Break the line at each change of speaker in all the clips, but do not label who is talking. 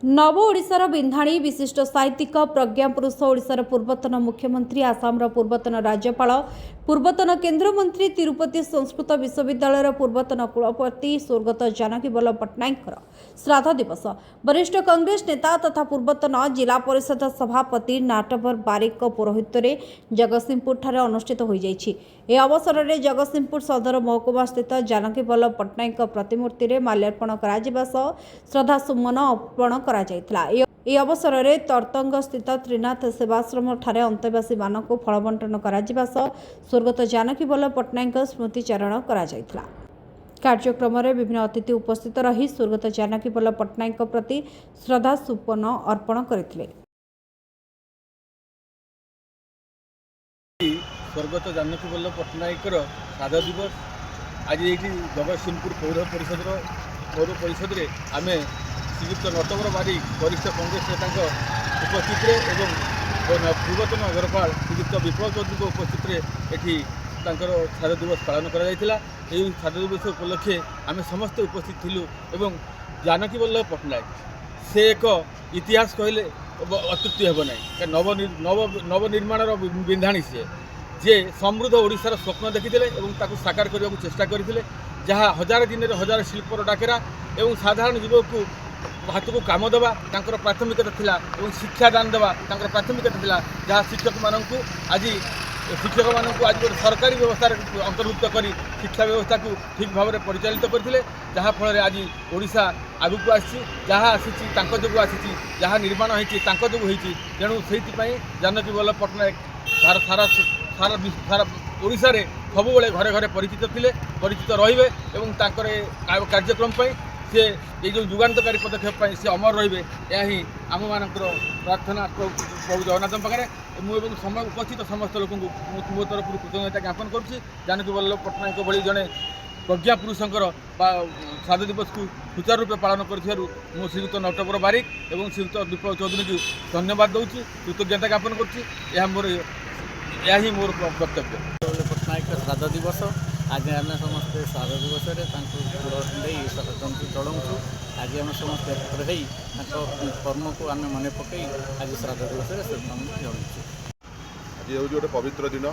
नव ओडिशार बिंधाणी विशिष्ट साहित्यिक प्रज्ञा पुरुष ओडिशार पूर्वतन मुख्यमंत्री आसामर पूर्वतन राज्यपाल पूर्वतन केन्द्रमंत्री तिरुपति संस्कृत विश्वविद्यालय पूर्वतन कुलपति स्वर्गत जानकी वल्लभ पट्टनायक श्राद्ध दिवस वरिष्ठ कांग्रेस नेता तथा पूर्वतन जिला परिषद सभापति नाटवर बारिक पौरोहित्य जगतसिंहपुर ठारे अनुष्ठित हो जाइछि। ए अवसर में जगतसिंहपुर सदर महकुमा स्थित जानकी वल्लभ पट्टनायक प्रतिमूर्ति में माल्यार्पण करा सह श्रद्धा सुमन अर्पण करा जायतिला। ए अवसर में तरतंग स्थित त्रिनाथ सेवाश्रम ठारे अंतेवासी मानक फल बंटन करा सह स्वर्गत जानकी वल्लभ पट्टनायक स्मृतिचारण करा जायतिला। कार्यक्रम में विभिन्न अतिथि उपस्थित रही स्वर्गत जानकी वल्लभ पट्टनायक प्रति श्रद्धा सुमन अर्पण करथिले।
स्वर्गत जानकी वल्लभ पट्टनायक श्राद्ध दिवस आज ये जगतसिंहपुर पौर परिषद में आम श्रीयुक्त नटवर बारिक वरिष्ठ कांग्रेस नेता उपस्थित एवं पूर्वतन नगरपाल श्रीयुक्त विप्लव चौधरी उपस्थित एटी श्राद्ध दिवस पालन करा श्राद्ध दिवस उपलक्षे आम समस्ते उपस्थित थिलु एवं जानकी वल्लभ पट्टनायक से एक इतिहास कहले अत्युक्ति हेब ना नवनिर्माण बिंधाणी जे समृद्ध ओडिशार स्वप्न देखिथिले एवं ताकू साकार करने को चेष्टा करथिले जहाँ हजार दिन हजार शिल्पर डाकेरा एवं साधारण युवक को हाथ को काम देवा तांकर प्राथमिकता थिला एवं शिक्षादान देवा तांकर प्राथमिकता थिला जहाँ शिक्षक मानू आज गोटे सरकारी व्यवस्था अंतर्भुक्त कर शिक्षा व्यवस्था को ठीक भाव में परिचालित करते जहाँफल आज ओडिशा आगू आसी जो आसी जहाँ निर्माण होती तेणु से जानकी वल्लभ पट्टनायक सारा सारा सारा ओडिशा रे सबुबले घरे घरे परिचित थिले परिचित रहिबे एवं तांकर कार्यक्रम से ये जो युगान्तकारी पदक्षेप से अमर रहिबे यही आम मान प्रार्थना प्रभु जगन्नाथ पाखे मुझे समय उपस्थित समस्त लोक मो तरफ कृतज्ञता ज्ञापन करुँच। जानकी वल्लभ पट्टनायक भली जड़े प्रज्ञा पुरुषंकर श्राद्ध दिवस को सुचारू रूपे पालन कर श्रीयुक्त नटवर बारिक और श्रीयुक्त विप्लव चौधरी को धन्यवाद दूसरी कृतज्ञता ज्ञापन करी मोर वक्तव्य।
पट्टनायक श्राद्ध दिवस आज आम समस्ते श्राद्ध दिवस श्रद्धांजलि चढ़ाऊँ। आज आम समस्त कर्म को आम मन पकई आज श्राद्ध दिवस श्रद्धांजलि चढ़ाऊँ।
आज हूँ गोटे पवित्र दिन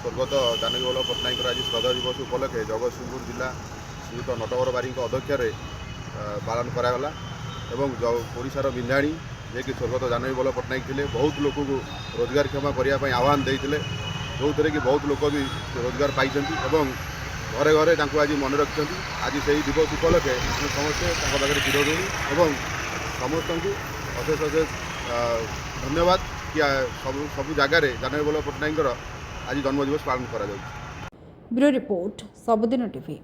स्वर्गत जानकी वल्लभ पट्टनायक आज श्राद्ध दिवस उपलक्षे जगतसिंहपुर जिला श्रीयुक्त नटवर बारिक अध्यक्ष पालन करागला एवं ओडिशार बिंधाणी जे कि स्वर्गत जानकी वल्लभ पट्टनायक थे बहुत लोक को रोजगार क्षमा करने आह्वान देते जो थे कि बहुत लोक भी रोजगार पाई घरे घरे आज मन रखिंट। आज से ही दिवस उपलक्षे समस्ते पाखे चिरऋणी और समस्त को अशेष अशेष धन्यवाद कि सब जगार जानकी वल्लभ पट्टनायक आज जन्मदिवस पालन करा।
Bureau report Sabudin TV.